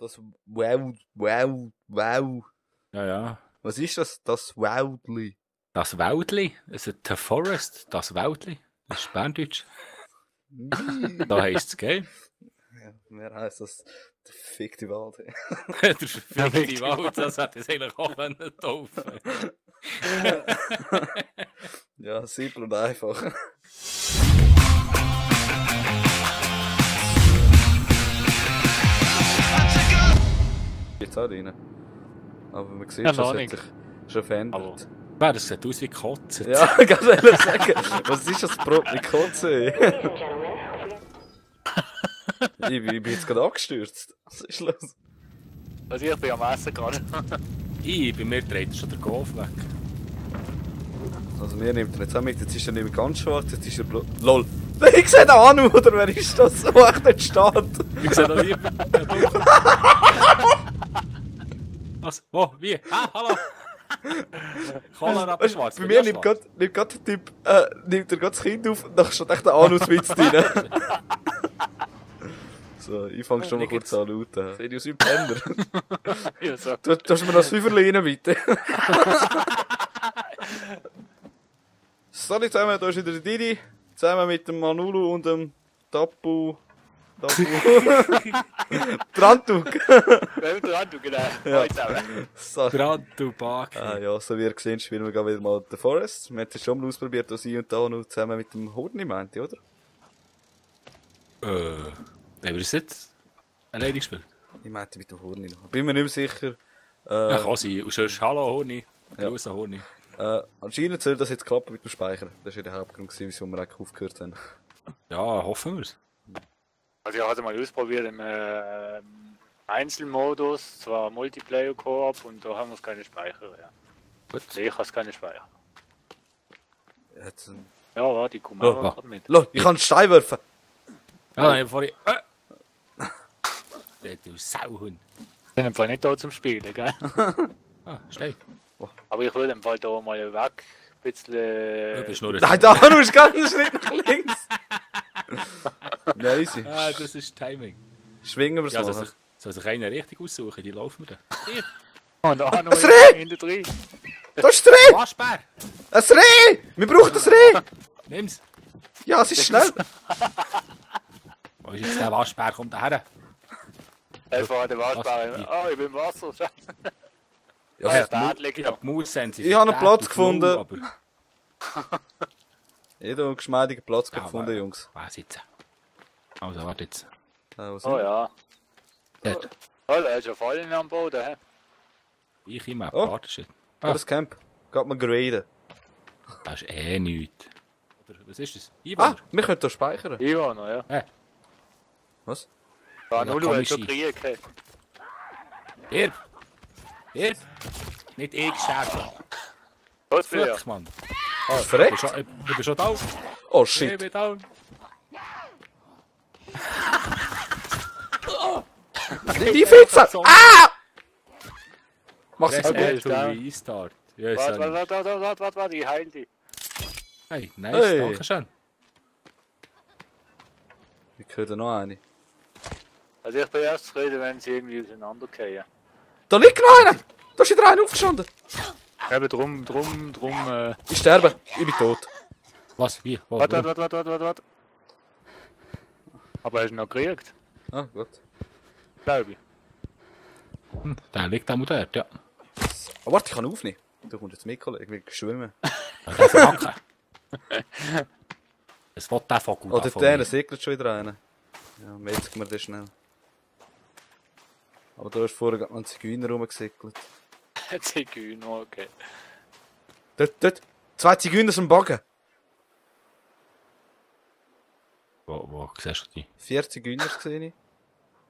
Das Wow. Ja. Was ist das? Das Wäldli. Das Wäldli, also The Forest, das Wäldli. Das ist Berndeutsch. Da heisst es, gell? Ja, mehr heisst das der fickte Wald. Der verfickte Wald, das hätte es eigentlich auch taufen können. Ja, simpel und einfach. Jetzt auch rein. Aber man sieht Ja, schon, noch es hat sich schon verändert. Ja, das sieht aus wie Kotzen. Ja, ganz ehrlich sagen. Was ist das Brot mit Kotze? Ich bin jetzt gerade angestürzt. Was ist los? Also ich bin am Essen gerade. Bei mir dreht schon der Golf weg. Also mir nimmt er jetzt auch mit, jetzt ist er nicht mehr ganz schwarz, jetzt ist er blau. LOL! Ich sehe da Anu, oder wer ist das? Wo echt nicht steht? Ich sehe noch nie. Was? Wo? Wie? Ah, hallo! Cholera, Weißt, schwarz. bei mir nimmt gerade der Typ, nimmt er gerade das Kind auf und dann steht echt der Anus-Witz drin. So, ich fange schon mal kurz an lauten. Seht ihr aus wie ein Penner? Ja, so. Du hast mir noch das Fünferli rein, bitte. Sorry zusammen, da ist wieder der Didi. Zusammen mit dem Manulu und dem Tapu. Trantuk. Trantuk, genau. Ja. So. So. Brandubak. Ja, so wie ihr gesehen, spielen wir wieder mal The Forest. Wir haben es schon mal ausprobiert, dass ich und da noch zusammen mit dem Horni meinte, oder? Haben wir das jetzt alleine gespielt? Ich meinte mit dem Horni noch. Bin mir nicht mehr sicher. Ja, kann sein. Und sonst, hallo Horni. Ja. Grüße Horni. Anscheinend soll das jetzt klappen mit dem Speichern. Das war ja der Hauptgrund, wieso wir eigentlich aufgehört haben. Ja, hoffen wir es. Also ich hatte mal ausprobiert im Einzelmodus, zwar Multiplayer-Koop und da haben wir es keine Speicher. Ja. Gut. Ich habe es keine Speicher. Jetzt, Ja, warte, ich komme auch gerade mit. Lo, ich kann einen Stein werfen! Ja, ich vorhin. Du Sauhund. Ich bin im Fall nicht da zum Spielen, gell? Ah, Stein. Aber ich würde im Fall da mal weg. Ein bisschen. Du bist nur Nein, da Anu ist ganz einen Schritt nach links! Ja, easy. Ah, das ist Timing. Schwingen wir es Ja, mal. soll sich einer richtig aussuchen, die laufen wir dann. Und da noch Das Reh! hinter drin. Da ist das Reh! Waschbär! Ein Reh! Wir brauchen das Reh! Nimm's! Ja, es ist schnell! Wo ist jetzt der Waschbär? Kommt daher! Einfach der Waschbär. Oh, ich bin im Wasser. Scheiße. Ja, Ja, da liegt Ich noch. hab die Maus-Sensitivität Ich habe einen Platz auf gefunden. null, aber... jeder einen geschmeidigen Platz Ja, gefunden, aber- Jungs. Was jetzt? Also, warte jetzt. Also. Oh ja. Dort. Oh, der ist ja voll in am Boden. Hä? Ich immer. Oh. Warte, shit. Das Camp. Geht mal graden. Das ist nichts. Oder was ist das? Ah, Einwohner? wir können hier speichern. Ich war noch, ja. Was? Ja, Ja, nur komm, hat schon ich Krieg. Hä? Hier! Hier! Nicht ich, Schäfer. Was für ja? Fuck, Mann. Verreckt? Ich bin schon da. Oh Ich shit. bin da. Die Pizza! Ah! Mach's Press jetzt Okay. gut. L to da. restart. Ja, Warte, ich heil dich. Hey, nice, Hey. danke schön. Wir können noch eine. Also ich bin erst zufrieden, wenn sie irgendwie auseinandergehen. Da liegt noch einer! Da ist wieder einer aufgestanden. Eben drum, Ich sterbe. Ich bin tot. Was? Wie? Wo? Warte. Wo? Aber hast du noch gekriegt? Ah, gut. Glaube ich. Der liegt am dort, ja. Oh, warte, ich kann aufnehmen. Da kommt jetzt mit, Kollege. Ich will schwimmen. Der Verhacken. Es wird der Vogel Oder da von der mir. segelt schon wieder einer. Ja, metzgen wir das schnell. Aber da ist vorher gerade noch ein Zigeuner rumgesegelt. Zigeuner, okay. Dort. 2 Zigeuner aus dem Baggen. Wo siehst du die? 4 Zigeuner gesehen ich.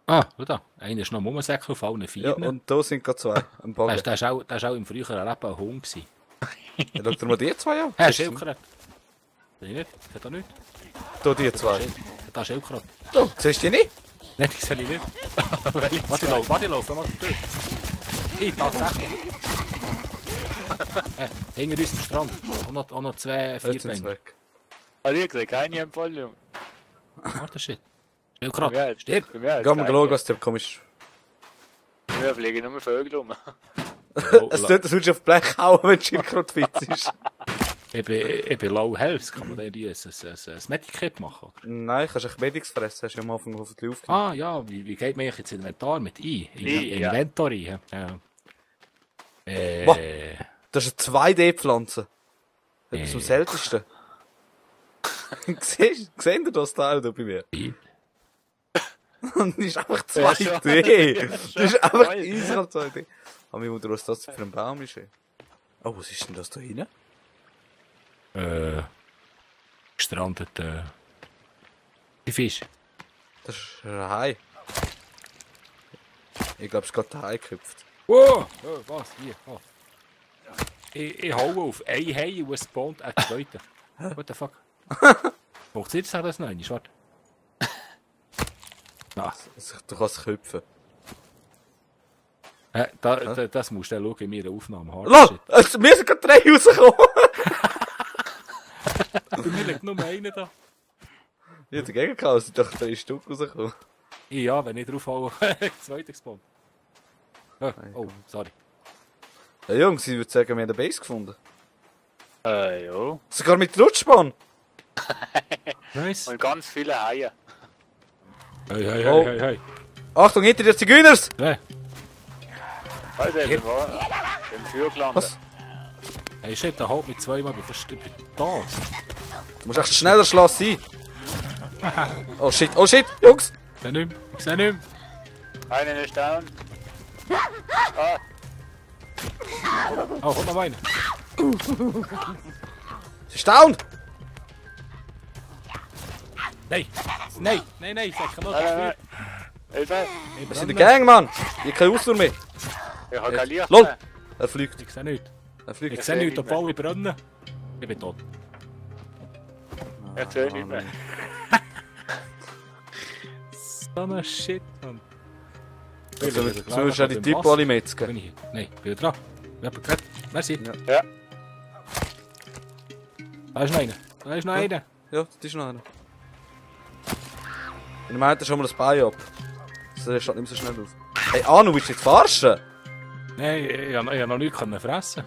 Ah, schau da. Einer ist noch am Rumsäckeln auf allen 4. Ja, und da sind gerade 2 am Baggen. der ist auch im früheren Leben ein Hund gewesen. Ja, schau dir mal die 2 an. Hä, Schildkröte. Sehe ich nicht? Seht ihr nicht? Da die 2. Da ist Schildkröte. Da, siehst du die nicht? Nein, die sehe ich nicht. Warte, lauf mal durch. Hey, tatsächlich. Hinter uns am Strand. Auch noch 2 Jetzt sind sie Vierbeine. weg. Also ich sehe keine im Fall, Junge. Warte, shit. Ja, Schildkröte. Stirb. bei mir Geh mal schauen, was der komisch... mir fliegen nur Vögel rum. Es tut, als würdest du auf Blech hauen, wenn Schildkröte fit ist. Ich bin Low Health. Kann man da ein Medikit machen? Oder? Nein, kannst du Medix fressen, hast du ja am Anfang auf die Luft. Ah ja, wie geht man jetzt ins Inventar mit ein? Ja. Inventory, ja. Wow. Das ist eine 2D-Pflanze. Das ist am seltensten. Seht ihr das Teil da bei mir? Das ist einfach 2D. Das ist einfach Israel 2D. Aber mein Mutter, was das für ein Baum ist. Oh, was ist denn das da hinten? Gestrandet, die Fisch. Das ist ein Hai. Ich glaube, es ist gerade der Hai gehüpft. Wow! Oh, was? Hier? Oh. Ich haue auf ein Hai und es spawnt einen zweiten. What the fuck? Funktioniert das noch nicht? Warte. Na. Du kannst hüpfen. Das musst du dann schauen in meiner Aufnahme. LOL! Wir sind gerade 3 rausgekommen! Bei mir liegt nur einer da. Ich hätte dagegen gehabt, es sind doch 3 Stück rausgekommen. Ja, wenn ich drauf haue, zweiter gespawnt. Oh, sorry. Ja, Jungs, ich würde sagen, wir haben eine Base gefunden. Ja. Sogar mit Rutschbahn! Nice. Und ganz viele Haie. Hey. Achtung, hinter dir Zigeuners! Hey. Heute im Feuer gelandet. Was? Hey, shit, da haut mich zweimal bei das. Du musst echt schneller Schloss sein. Oh shit, Jungs! Ich sehe nicht mehr. Einer ist down. Oh, kommt noch einer. Sie ist down! Nein, ich sag noch Nein. Hilfe! Wir sind in der Gang, Mann! Ich keine Ausdauer mehr. Ich habe kein Licht LOL! mehr. Er fliegt. Ich sehe nichts. Er fliegt. Ich sehe nichts, obwohl ich brenne. Ich bin tot. Ich sehe nicht mehr. So ein Shit, Mann. Jetzt musst du die Typen alle metzgen. Bin ich hier? Nein, bin ich dran. Jemand gehört? Merci. Ja. Da ist noch einer. Ja, das ist noch einer. Ich meinte schon mal das Bein ab. Das steht nicht mehr so schnell auf. Hey, Anu, willst du jetzt verarschen? Nein, ich habe noch nichts fressen.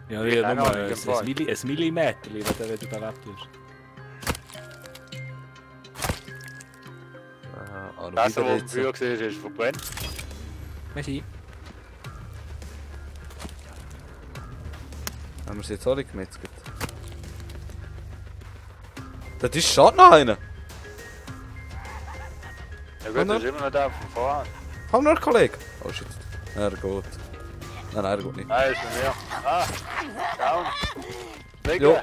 Ja, ich habe nur ein Millimeter, wenn du da weg bist. Anu, Das, was wieder im jetzt. Feuer war, ist verbrennt. Merci. Haben wir sie jetzt alle gemetzelt? Das ist schade noch einer. Ja gut, das ist immer noch da von vorne. Komm noch, Kollege. Oh shit. Er geht. Nein, er geht nicht. Nein, ist bei mir. Ah, down. Liegen. Jo,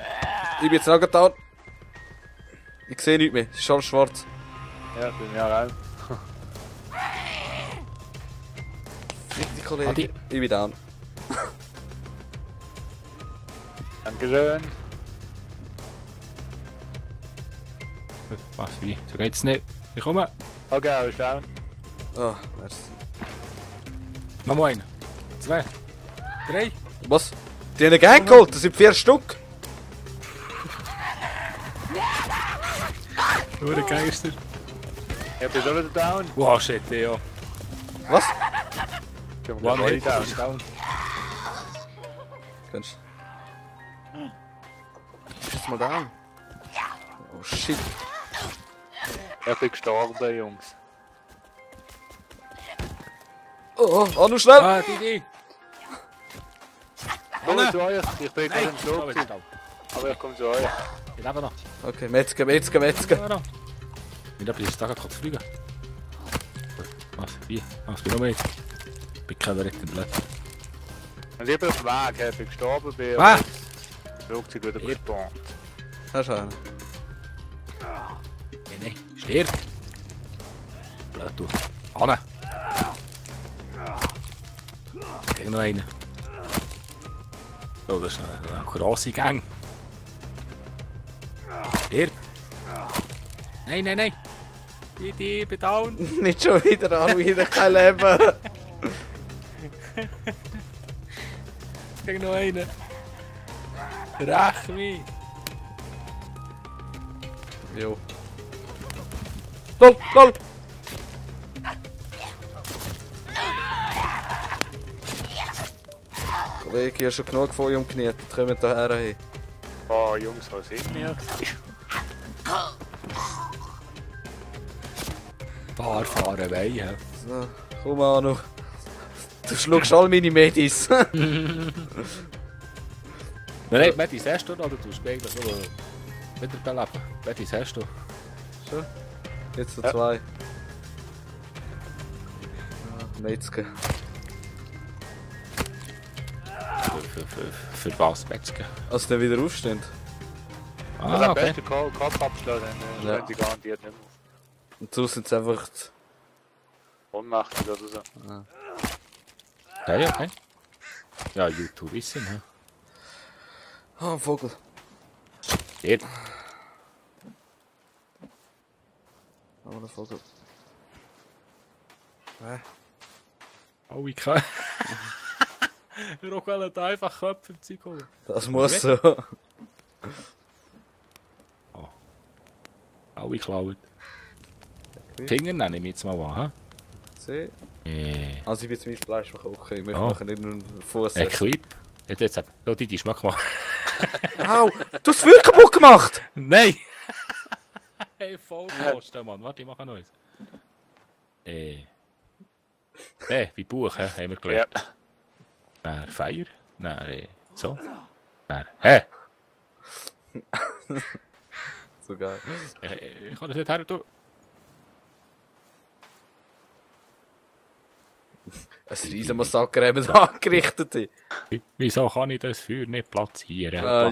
ich bin jetzt auch da. Ich sehe nichts mehr. Es ist alles schwarz. Ja, bei mir auch. Richtig, Kollege. Adi. Ich bin down. Dankeschön. Was, wie? So geht's nicht. Ich komme. Okay, ist down. Ah, merci. Noch einen. 2. 3. Was? Die haben einen Gang geholt, das sind 4 Stück. Nur der Geister. Ich bin auch wieder down. Wow, shit, ja. Was? Ich bin One voll Hit down. ist down. Kannst du? Jetzt mal down. Oh shit. Ich bin gestorben, Jungs. Oh, Anu, schnell! Ah, die. Komm zu euch. Ich bin gerade im Flug. Ich Aber ich komme zu euch. lebe noch. Okay, Metzger. Ich lebe jetzt da kurz fliegen. Was? Wie? Was? Ich bin noch mehr. Ich bin kein rechter Blatt. Und ich bin auf dem Weg. Ich bin gestorben. Ah! Das Flugzeug wieder gespawnt. Da ist einer. Nein, stirb! Blöd, du. Anne! Gegen noch einen. Oh, das ist eine grosse Gang. Stirb! Nein! Ich bin down! Nicht schon wieder, Anu, wieder kein Leben. Gegen noch einen. Räch mich! Jo. LOL! Ich habe schon genug von euch umgenietet, kommt hierher hin. Oh, Jungs, was sind wir? Fahren wei, hä? So, komm Manu. Du schluckst all meine Medis. Nein, Medis hast du oder tust du eigentlich nur wiederbeleben? Medis hast du. Schon? Jetzt noch 2. Metzger. Für was Metzger? Also der wieder aufsteht. Also am besten Kopf abschlagen, dann Ja. wird die garantiert nicht mehr Und so sind es einfach... ohnmächtig oder so. Ja, okay. Ja, YouTube wissen, hä? Ah, ein Vogel. Geht. Ah, ein Vogel. Oh, ich kann. Wir wollen da einfach Köpfe im Zeug holen. Das muss so. Alle klauen. Finger nenne ich mich jetzt mal an, Seh. hä? Also ich bin zum Beispiel Fleisch kochen. Wir Oh. machen nicht nur einen Fuß. Clip. Jetzt eben. Ja, die schmeckt mal. Au! Du hast viel kaputt gemacht! Nein! Hey, voll kosten, Mann. Warte, ich mache noch eins. Wie Buch, hä? Haben wir gelernt. Ja. Dann Feier. Dann, so. Dann, hä? So geil. Ich kann das nicht her tun. Ein riesen Massaker haben wir angerichtet. Wieso kann ich das Feuer nicht platzieren? Ja. Aber,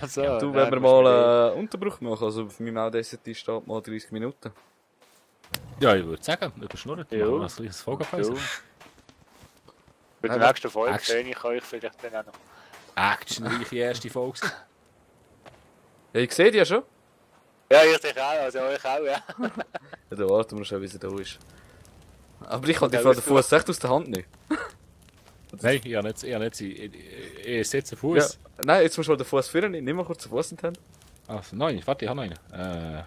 So, Du, ja, wenn wir musst mal Unterbruch machen, also auf meinem Audacity steht mal 30 Minuten. ja, ich würde sagen, überschnurrt. Ja. Mal ein kleines Vogelpause. Du. Für die Aber- nächste Folge Action. sehe ich euch vielleicht dann auch noch. Actionreiche erste Folge. Ja, ich sehe die ja schon. Ja, ich dich auch, also euch auch, ja. Ja, dann warten wir schon, wie sie da ist. Aber ich kann die Ja, von der bist Fuß echt aus der Hand nehmen. Nein, ich habe nicht, ich sitze Ja. Fuß. Nein, jetzt musst du mal den Fuß führen. Nimm mal kurz den Fuß in die Hand. Also, nein, warte, ich habe noch einen.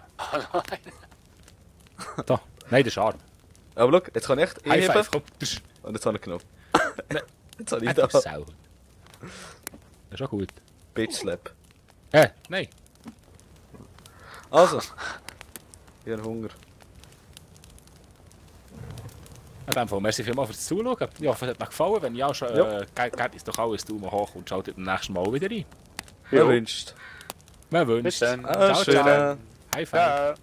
Da. Nein, der ist Arm. Aber schau, jetzt kann ich echt High heben. five, komm. Das Und jetzt habe ich genommen. Jetzt habe ich ist da. Sau. Das ist auch gut. Bitch Slap. Nein. Also. Ich habe Hunger. In dem Fall, merci vielmals fürs Zuschauen. Ich hoffe, es hat euch gefallen. Wenn ja, schon, Ja. gebt uns doch alles Daumen hoch und schaltet beim nächsten Mal wieder rein. Wer Jo. wünscht. Man Bis wünscht. dann. Ah, Ciao, schön. ciao. High five. Ja.